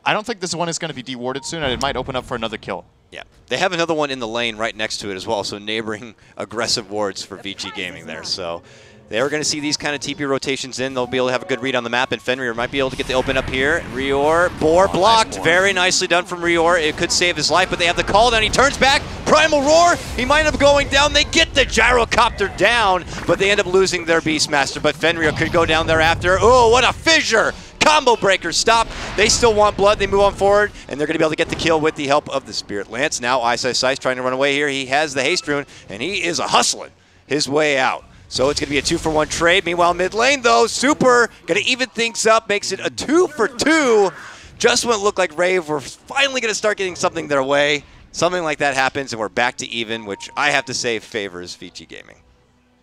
I don't think this one is going to be dewarded soon, and it might open up for another kill. Yeah, they have another one in the lane right next to it as well, so neighboring aggressive wards for Vici Gaming there. So they're going to see these kind of TP rotations in. They'll be able to have a good read on the map, and Fenrir might be able to get the open up here. Rior, Boar blocked. Nice very nicely done from Rior. It could save his life, but they have the call down. He turns back. Primal Roar. He might end up going down. They get the gyrocopter down, but they end up losing their Beastmaster. But Fenrir could go down there after. Oh, what a fissure! Combo breaker stop. They still want blood. They move on forward, and they're going to be able to get the kill with the help of the Spirit Lance. Now Ice trying to run away here. He has the haste rune, and he is hustling his way out. So it's going to be a 2-for-1 trade. Meanwhile, mid lane, though, Super going to even things up, makes it a 2-for-2. Just when it looked like Rave were finally going to start getting something their way, something like that happens, and we're back to even, which I have to say favors Vici Gaming.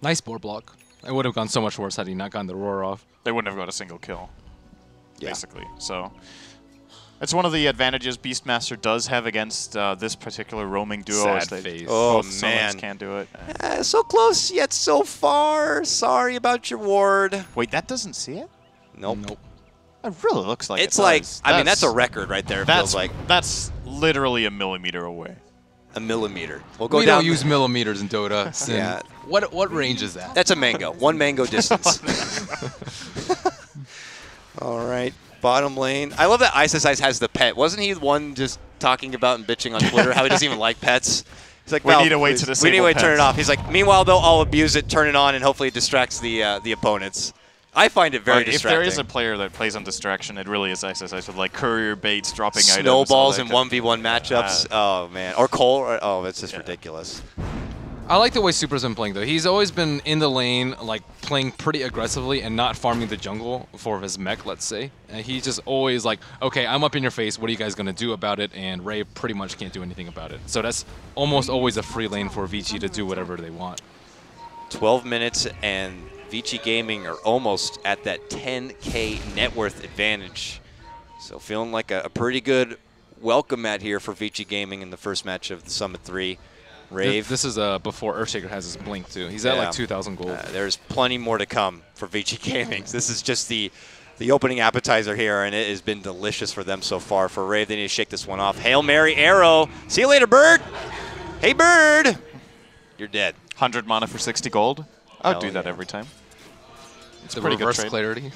Nice board block. It would have gone so much worse had he not gotten the roar off. They wouldn't have got a single kill, basically. So it's one of the advantages Beastmaster does have against this particular roaming duo. Sad face. Oh, man. Can't do it. So close, yet so far. Sorry about your ward. Wait, that doesn't see it? Nope. It really looks like it's it like, does. I mean, that's a record right there, it feels like. That's literally a millimeter away. A millimeter. We don't use millimeters in Dota. Sin. Yeah. What range is that? That's a mango. 1 mango distance. All right. Bottom lane. I love that Ice has the pet. Wasn't he the one just talking about and bitching on Twitter how he doesn't even like pets? He's like, we need a way to disable We need a way to pets. turn it off. He's like, meanwhile, though, I'll abuse it, turn it on, and hopefully it distracts the opponents. I find it very distracting. If there is a player that plays on distraction, it really is Ice with like courier baits, dropping snowballs items. in 1v1 matchups. Oh, man. Or Cole. Oh, it's just ridiculous. I like the way Super's been playing, though. He's always been in the lane, like, playing pretty aggressively and not farming the jungle for his mech, let's say. And he's just always like, okay, I'm up in your face. What are you guys going to do about it? And Ray pretty much can't do anything about it. So that's almost always a free lane for Vici to do whatever they want. 12 minutes, and Vici Gaming are almost at that 10K net worth advantage. So feeling like a pretty good welcome mat here for Vici Gaming in the first match of the Summit 3. Rave. This is before Earthshaker has his blink, too. He's at like 2,000 gold. There's plenty more to come for Vici Gaming. This is just the opening appetizer here, and it has been delicious for them so far. For Rave, they need to shake this one off. Hail Mary arrow. See you later, Bird. Hey, Bird. You're dead. 100 mana for 60 gold. I'd do that every time. It's a pretty good trade. Clarity.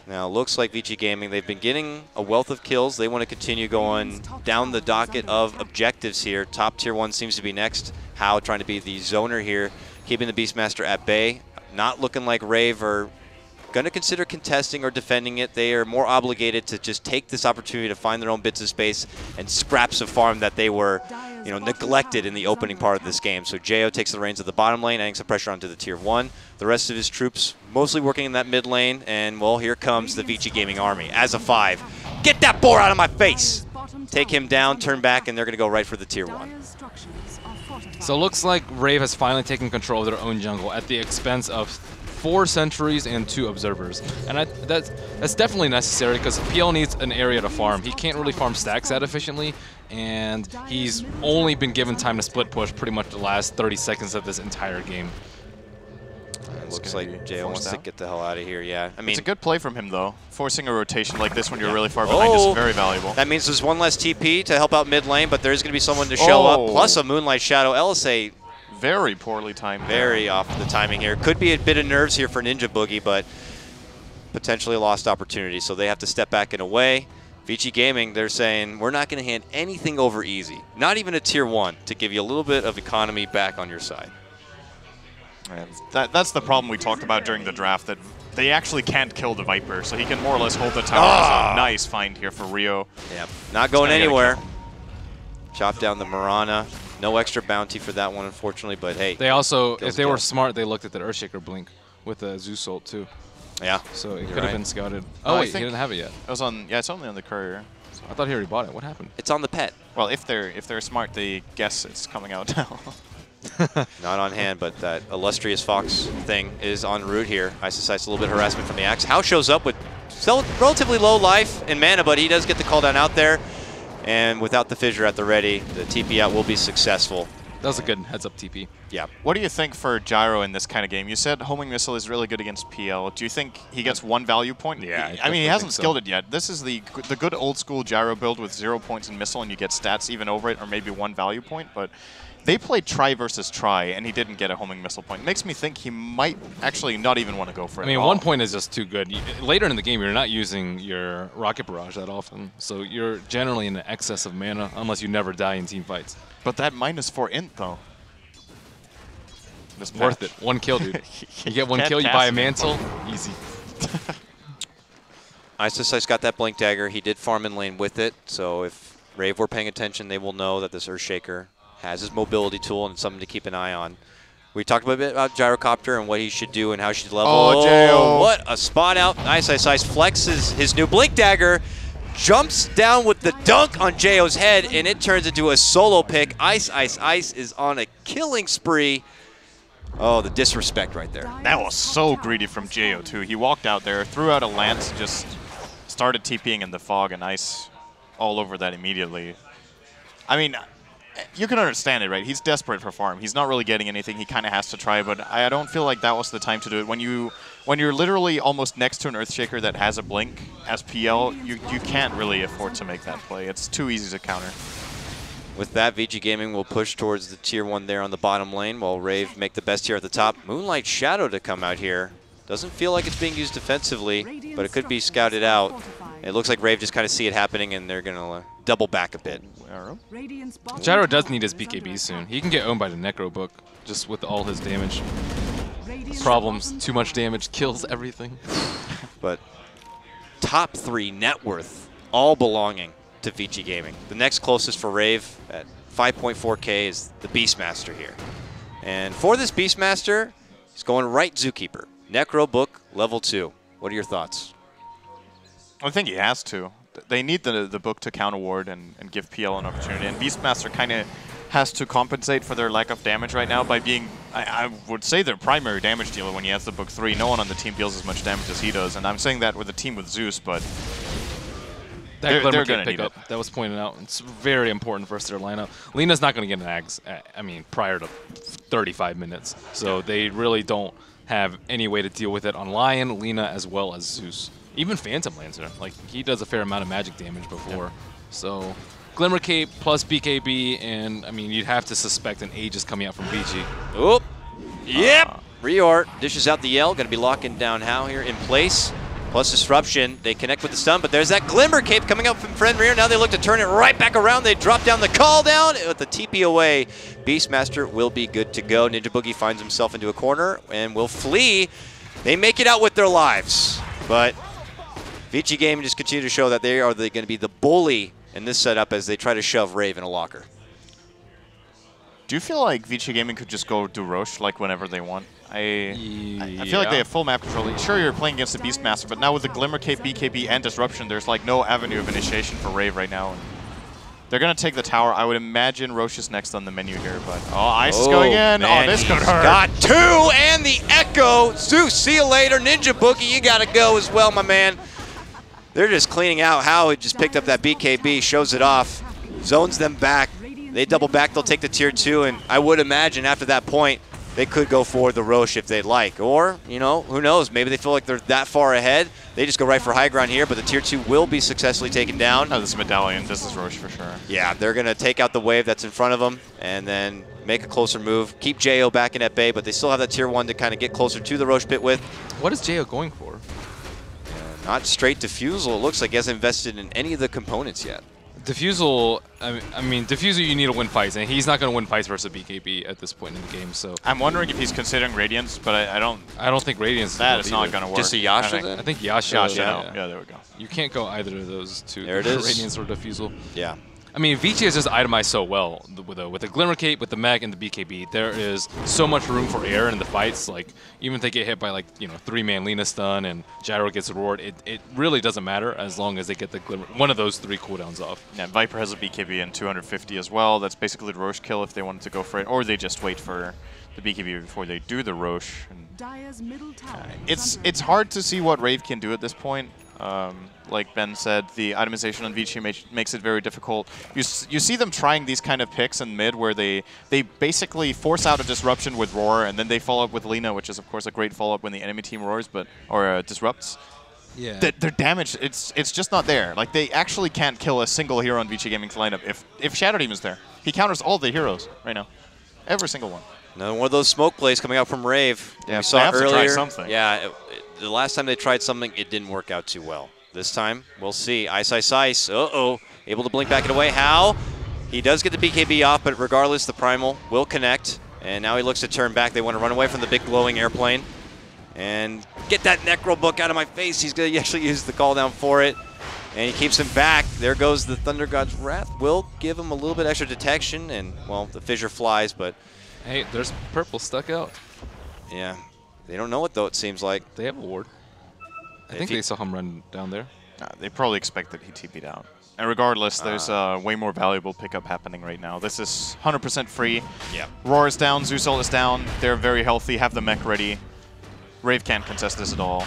Now, looks like Vici Gaming, they've been getting a wealth of kills. They want to continue going down the docket of objectives here. Top tier 1 seems to be next. How trying to be the zoner here, keeping the Beastmaster at bay. Not looking like Rave are going to consider contesting or defending it. They are more obligated to just take this opportunity to find their own bits of space and scraps of farm that they were, neglected in the opening part of this game. So Jo takes the reins of the bottom lane, adding some pressure onto the tier 1. The rest of his troops mostly working in that mid lane, and well, here comes the Vici Gaming army as a 5. Get that boar out of my face! Take him down, turn back, and they're going to go right for the tier 1. So it looks like Rave has finally taken control of their own jungle at the expense of 4 sentries and 2 observers. And that's definitely necessary because PL needs an area to farm. He can't really farm stacks that efficiently, and he's only been given time to split push pretty much the last 30 seconds of this entire game. It looks like Jo wants to get the hell out of here, yeah. I mean, it's a good play from him, though. Forcing a rotation like this when you're really far behind is very valuable. That means there's one less TP to help out mid lane, but there's going to be someone to show up, plus a Moonlight Shadow. LSA very poorly timed. Very off the timing here. Could be a bit of nerves here for Ninja Boogie, but potentially a lost opportunity, so they have to step back and away. Vici Gaming, they're saying, we're not going to hand anything over easy. Not even a tier 1 to give you a little bit of economy back on your side. That's the problem we talked about during the draft, that they actually can't kill the Viper, so he can more or less hold the tower. As a nice find here for Rio. Yep, not going anywhere. Chop down the Marana. No extra bounty for that one, unfortunately, but hey. They also, if they were smart, they looked at the Earthshaker blink with the Zeus ult too. Yeah. So it could have been scouted. Oh, wait, he didn't have it yet. It was on, it's only on the courier. So I thought he already bought it. What happened? It's on the pet. Well, if they're smart, they guess it's coming out now. Not on hand, but that illustrious Fox thing is en route here. Ice a little bit of harassment from the Axe. How shows up with relatively low life and mana, but he does get the call down out there. And without the fissure at the ready, the TP out will be successful. That was a good heads-up TP. Yeah. What do you think for Gyro in this kind of game? You said homing missile is really good against PL. Do you think he gets 1 value point? Yeah, I mean, he hasn't skilled it yet. This is the good old school Gyro build with 0 points in missile, and you get stats even over it, or maybe 1 value point. But they played try versus try, and he didn't get a homing missile point. It makes me think he might actually not even want to go for it. I mean, 1 point is just too good. Later in the game, you're not using your rocket barrage that often, so you're generally in excess of mana, unless you never die in team fights. But that -4 int, though. Worth it. 1 kill, dude. You get 1 kill, you buy a mantle, easy. Ice got that Blink Dagger. He did farm in lane with it, so if Rave were paying attention, they will know that this Earthshaker has his mobility tool and something to keep an eye on. We talked a bit about Gyrocopter and what he should do and how he should level. Oh, J.O. What a spot out. Ice flexes his new Blink Dagger, jumps down with the dunk on J.O.'s head, and it turns into a solo pick. Ice is on a killing spree. Oh, the disrespect right there. That was so greedy from J.O. too. He walked out there, threw out a lance, and just started TPing in the fog, and Ice all over that immediately. I mean, you can understand it, right? He's desperate for farm. He's not really getting anything. He kind of has to try, but I don't feel like that was the time to do it. When you're literally almost next to an Earthshaker that has a blink as PL, you can't really afford to make that play. It's too easy to counter. With that, Vici Gaming will push towards the tier 1 there on the bottom lane, while Rave make the best tier at the top. Moonlight Shadow to come out here. Doesn't feel like it's being used defensively, but it could be scouted out. It looks like Rave just kind of see it happening, and they're going to double back a bit. Gyro does need his BKB soon. He can get owned by the Necro Book, just with all his damage. Problems, too much damage, kills everything. But top 3 net worth, all belonging to Vici Gaming. The next closest for Rave at 5.4K is the Beastmaster here. And for this Beastmaster, he's going right Zookeeper. Necro Book, level 2. What are your thoughts? I think he has to. They need the book to counter ward and give PL an opportunity. And Beastmaster kind of has to compensate for their lack of damage right now by being, I would say, their primary damage dealer when he has the book 3. No one on the team deals as much damage as he does. And I'm saying that with a team with Zeus, but that Glimmer Cape pickup that was pointed out, it's very important versus their lineup. Lena's not going to get an Ags, I mean, prior to 35 minutes. So they really don't have any way to deal with it on Lion, Lina, as well as Zeus. Even Phantom Lancer, like, he does a fair amount of magic damage before. Yeah. So Glimmer Cape plus BKB, and, I mean, you'd have to suspect an Aegis coming out from Vici. Oop. Yep. Reort dishes out the yell. Going to be locking down Hao here in place. Plus Disruption. They connect with the stun, but there's that Glimmer Cape coming up from Fenrir. Now they look to turn it right back around. They drop down the call down with the TP away. Beastmaster will be good to go. Ninja Boogie finds himself into a corner and will flee. They make it out with their lives, but Vici Gaming just continue to show that they are going to be the bully in this setup as they try to shove Rave in a locker. Do you feel like Vici Gaming could just go do Roche like whenever they want? I feel like they have full map control. Sure, you're playing against the Beastmaster, but now with the Glimmer Cape, BKB, and Disruption, there's like no avenue of initiation for Rave right now. And they're going to take the tower. I would imagine Roche is next on the menu here, but Ice is going in. Man, this could hurt. Got 2 and the Echo. Zeus, see you later. Ninja Boogie, you got to go as well, my man. They're just cleaning out. Hao just picked up that BKB, shows it off, zones them back. They double back, they'll take the tier 2, and I would imagine after that point, they could go for the Roche if they'd like. Or, you know, who knows? Maybe they feel like they're that far ahead. They just go right for high ground here, but the tier 2 will be successfully taken down. Oh, this is Medallion. This is Roche for sure. Yeah, they're going to take out the wave that's in front of them and then make a closer move. Keep J.O. back in at bay, but they still have that tier 1 to kind of get closer to the Roche pit with. What is J.O. going for? Not straight Diffusal. It looks like he hasn't invested in any of the components yet. Diffusal, I mean, Diffusal, you need to win fights, and he's not going to win fights versus BKB at this point in the game. So I'm wondering if he's considering Radiance, but I don't think Radiance. That is not going to work. Just a Yasha then? I think Yasha. Yeah, there we go. You can't go either of those two. There it is. Radiance or Diffusal. Yeah. I mean, Vici is just itemized so well with the Glimmer Cape, with the Mag, and the BKB. There is so much room for error in the fights. Like, even if they get hit by, like, you know, 3-man Lina stun and Gyro gets a roared, it really doesn't matter as long as they get the Glimmer, one of those 3 cooldowns off. Yeah, Viper has a BKB and 250 as well. That's basically the Roche kill if they wanted to go for it, or they just wait for the BKB before they do the Roche. And, it's hard to see what Rave can do at this point. Like Ben said, the itemization on Vici makes it very difficult. You see them trying these kind of picks in mid where they basically force out a disruption with Roar, and then they follow up with Lina, which is, of course, a great follow-up when the enemy team roars or disrupts. Yeah. Their damage, it's just not there. Like, they actually can't kill a single hero on Vici Gaming's lineup if Shadow Demon is there. He counters all the heroes right now. Every single one. Another one of those smoke plays coming out from Rave. Yeah, we saw have earlier. to try something. Yeah, the last time they tried something, it didn't work out too well. This time, we'll see. Ice, Ice, Ice. Uh-oh. Able to blink back it away. How? He does get the BKB off, but regardless, the Primal will connect. And now he looks to turn back. They want to run away from the big glowing airplane. And get that Necro Book out of my face. He's going to actually use the call down for it. And he keeps him back. There goes the Thunder God's Wrath. Will give him a little bit extra detection. And, well, the Fissure flies, but... Hey, there's purple stuck out. Yeah. They don't know it, though, it seems like. They have a ward. I think they saw him run down there. They probably expect that he TP'd out. And regardless, there's a way more valuable pickup happening right now. This is 100% free. Yeah. Roar is down, Zeus ult is down. They're very healthy, have the mech ready. Rave can't contest this at all.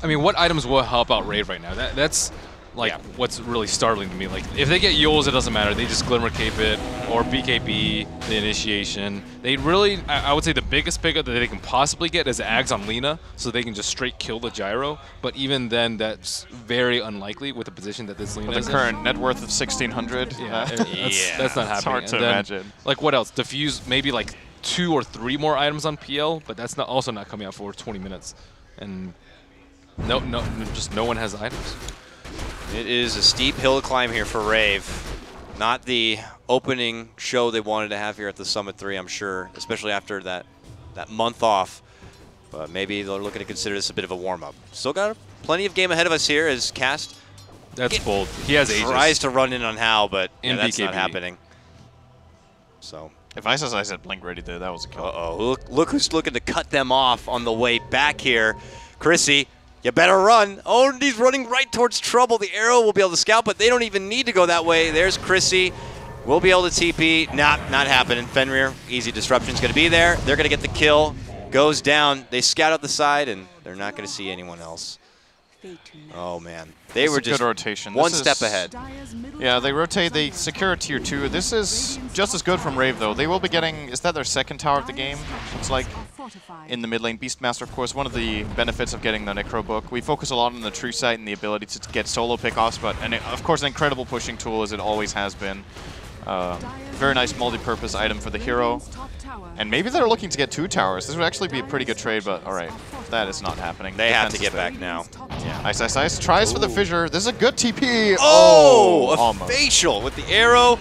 I mean, what items will help out Rave right now? That's like what's really startling to me. Like, if they get Yules, it doesn't matter. They just Glimmer Cape it or BKB, the initiation. They really, I would say the biggest pickup that they can possibly get is Ags on Lina, so they can just straight kill the gyro. But even then, that's very unlikely with the position that this Lina is the current net worth of 1,600. Yeah, that's not happening. It's hard to imagine. Like, what else? Diffuse maybe like 2 or 3 more items on PL, but that's also not coming out for 20 minutes. And just no one has items. It is a steep hill to climb here for Rave. Not the opening show they wanted to have here at the Summit 3, I'm sure, especially after that month off. But maybe they're looking to consider this a bit of a warm-up. Still got plenty of game ahead of us here as Cast. That's bold. He has Aegis. Tries to run in on Hal, but that's not happening. So if Ice had Blink ready there, that was a kill. Uh-oh. Look who's looking to cut them off on the way back here. Chrissy. You better run. Oh, he's running right towards trouble. The arrow will be able to scout, but they don't even need to go that way. There's Chrissy. We'll be able to TP. Not happening. Fenrir, easy disruption's going to be there. They're going to get the kill. Goes down. They scout out the side, and they're not going to see anyone else. Oh, man. They were just good rotation. One step ahead. Yeah, they rotate. They secure a tier 2. This is just as good from Rave, though. They will be getting... Is that their second tower of the game? It's like in the mid lane. Beastmaster, of course, one of the benefits of getting the Necro Book. We focus a lot on the true sight and the ability to get solo pickoffs, but of course, an incredible pushing tool as it always has been. Very nice multi-purpose item for the hero. And maybe they're looking to get 2 towers. This would actually be a pretty good trade, but all right, that is not happening. They have to get back now. Yeah. Ice, Ice, Ice tries for the fissure. This is a good TP. Oh, almost. Facial with the arrow.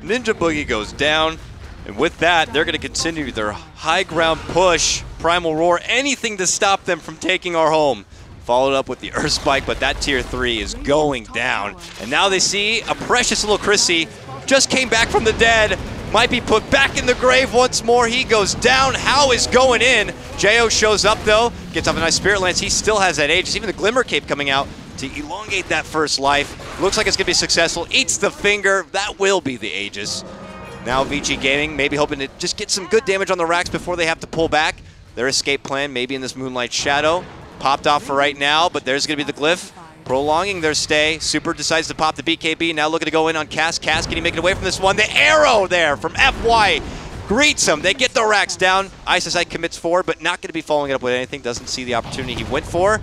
Ninja Boogie goes down. And with that, they're going to continue their high ground push. Primal Roar, anything to stop them from taking our home. Followed up with the Earth Spike, but that tier 3 is going down. And now they see a precious little Chrissy. Just came back from the dead. Might be put back in the grave once more. He goes down. How is going in? Jo shows up, though. Gets off a nice Spirit Lance. He still has that Aegis. Even the Glimmer Cape coming out to elongate that first life. Looks like it's going to be successful. Eats the finger. That will be the Aegis. Now Vici Gaming maybe hoping to just get some good damage on the racks before they have to pull back. Their escape plan maybe in this Moonlight Shadow. Popped off for right now, but there's going to be the Glyph. Prolonging their stay. Super decides to pop the BKB. Now looking to go in on Cass. Cass, can he make it away from this one? The arrow there from FY greets him. They get the racks down. ISSI commits forward, but not going to be following it up with anything. Doesn't see the opportunity he went for.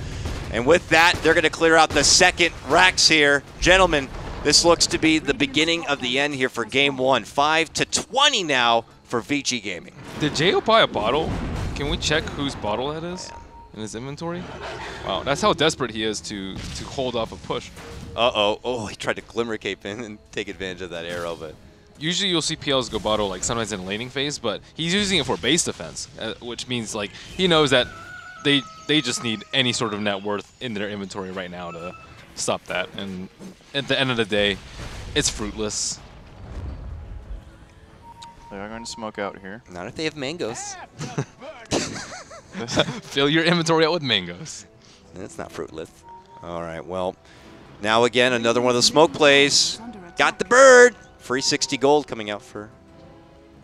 And with that, they're going to clear out the second racks here. Gentlemen, this looks to be the beginning of the end here for game 1. 5-20 now for Vici Gaming. Did Jo buy a bottle? Can we check whose bottle that is? In his inventory? Wow, that's how desperate he is to hold off a push. Uh-oh. Oh, he tried to Glimmer Cape in and take advantage of that arrow, but... Usually you'll see PLs go bottle like sometimes in laning phase, but he's using it for base defense, which means like he knows that they just need any sort of net worth in their inventory right now to stop that. And at the end of the day, it's fruitless. They are going to smoke out here. Not if they have mangoes. Fill your inventory out with mangoes. That's not fruitless. All right, well, now again, another one of the smoke plays. Got the bird. Free 60 gold coming out for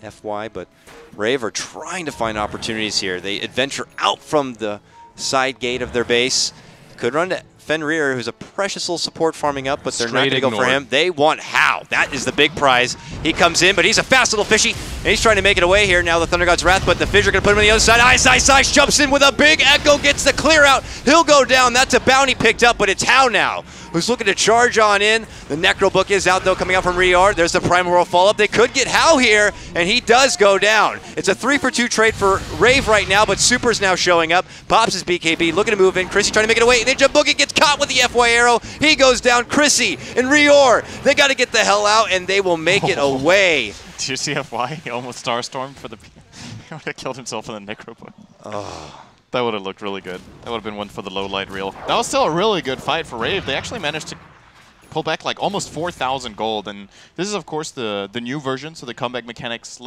FY, but Rave are trying to find opportunities here. They adventure out from the side gate of their base. Could run to Fenrir, who's a precious little support farming up, but they're not Straight going to go for him. They want How. That is the big prize. He comes in, but he's a fast little fishy, and he's trying to make it away here. Now the Thunder God's Wrath, but the Fissure going to put him on the other side. Ice jumps in with a big echo, gets the clear out. He'll go down. That's a bounty picked up, but it's How now, who's looking to charge on in. The Necro Book is out, though, coming out from Rior. There's the Primal Roll follow-up. They could get How here, and he does go down. It's a 3-for-2 trade for Rave right now, but Super's now showing up. Pops his BKB, looking to move in. Chrissy trying to make it away. Ninja Boogie gets caught with the FY arrow. He goes down. Chrissy and Rior, they got to get the hell out, and they will make it away. Did you see FY? He almost Starstormed for the... He would have killed himself in the Necro Book. Oh. That would have looked really good. That would have been one for the low light reel. That was still a really good fight for Rave. They actually managed to pull back like almost 4,000 gold, and this is of course the new version, so the comeback mechanics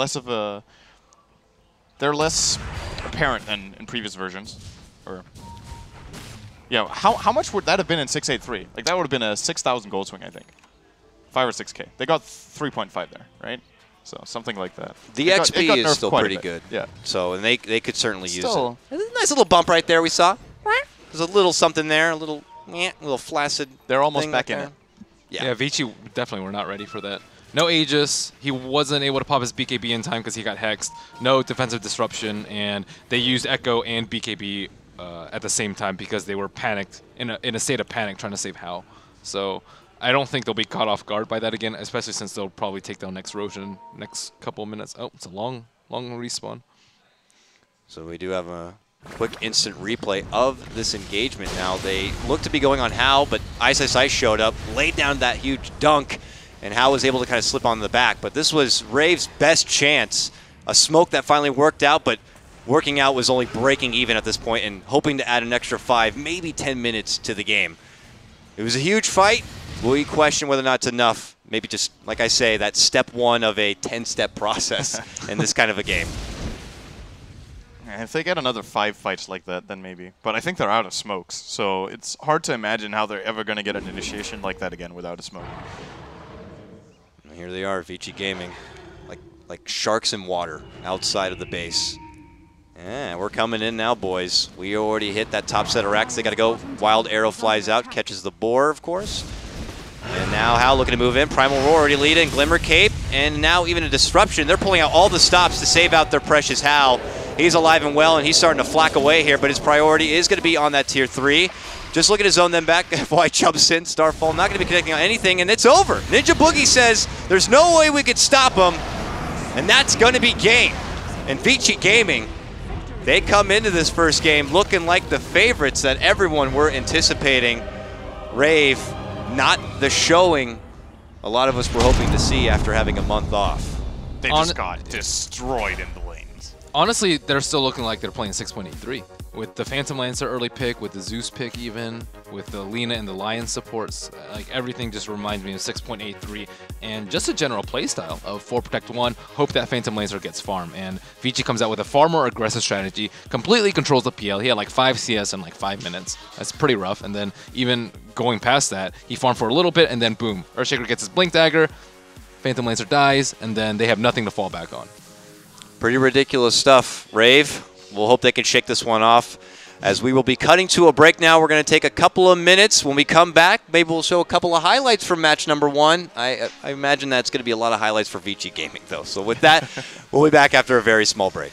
they're less apparent than in previous versions. Or yeah, how much would that have been in 683? Like that would have been a 6,000 gold swing, I think. 5 or 6K. They got 3.5 there, right? So something like that. The XP is still pretty good. Yeah. So and they could certainly use it. There's a nice little bump right there we saw. There's a little something there, a little flaccid. They're almost back in it. Yeah, Vici definitely were not ready for that. No Aegis. He wasn't able to pop his BKB in time because he got hexed. No defensive disruption, and they used Echo and BKB at the same time because they were panicked, in a state of panic, trying to save How. So I don't think they'll be caught off guard by that again, especially since they'll probably take down next Roshan next couple of minutes. Oh, it's a long respawn. So we do have a quick instant replay of this engagement now. They look to be going on How, but Ice showed up, laid down that huge dunk, and How was able to kind of slip on the back. But this was Rave's best chance. A smoke that finally worked out, but working out was only breaking even at this point and hoping to add an extra 5, maybe 10 minutes to the game. It was a huge fight. We question whether or not it's enough. Maybe just, like I say, that step 1 of a 10-step process in this kind of a game. If they get another 5 fights like that, then maybe. But I think they're out of smokes, so it's hard to imagine how they're ever going to get an initiation like that again without a smoke. And here they are, Vici Gaming, like sharks in water outside of the base. Yeah, we're coming in now, boys. We already hit that top set of racks. They got to go. Wild Arrow flies out, catches the boar, of course. And now How looking to move in. Primal Roar already leading. Glimmer Cape, and now even a disruption. They're pulling out all the stops to save out their precious How. He's alive and well, and he's starting to flack away here, but his priority is going to be on that tier 3. Just looking to zone them back. FY jumps in. Starfall not going to be connecting on anything, and it's over. Ninja Boogie says there's no way we could stop him, and that's going to be game. And Vici Gaming, they come into this first game looking like the favorites that everyone were anticipating. Rave, not the showing a lot of us were hoping to see after having a month off. They just got destroyed in the lanes. Honestly, they're still looking like they're playing 6.83. With the Phantom Lancer early pick, with the Zeus pick even, with the Lina and the Lion supports, like everything just reminds me of 6.83 and just a general playstyle of 4 Protect 1, hope that Phantom Lancer gets farm. And Vici comes out with a far more aggressive strategy, completely controls the PL. He had like 5 CS in like 5 minutes. That's pretty rough. And then even going past that, he farmed for a little bit and then boom, Earthshaker gets his Blink Dagger, Phantom Lancer dies, and then they have nothing to fall back on. Pretty ridiculous stuff. Rave, we'll hope they can shake this one off. As we will be cutting to a break now, we're going to take a couple of minutes. When we come back, maybe we'll show a couple of highlights from match number 1. I imagine that's going to be a lot of highlights for Vici Gaming, though. So with that, we'll be back after a very small break.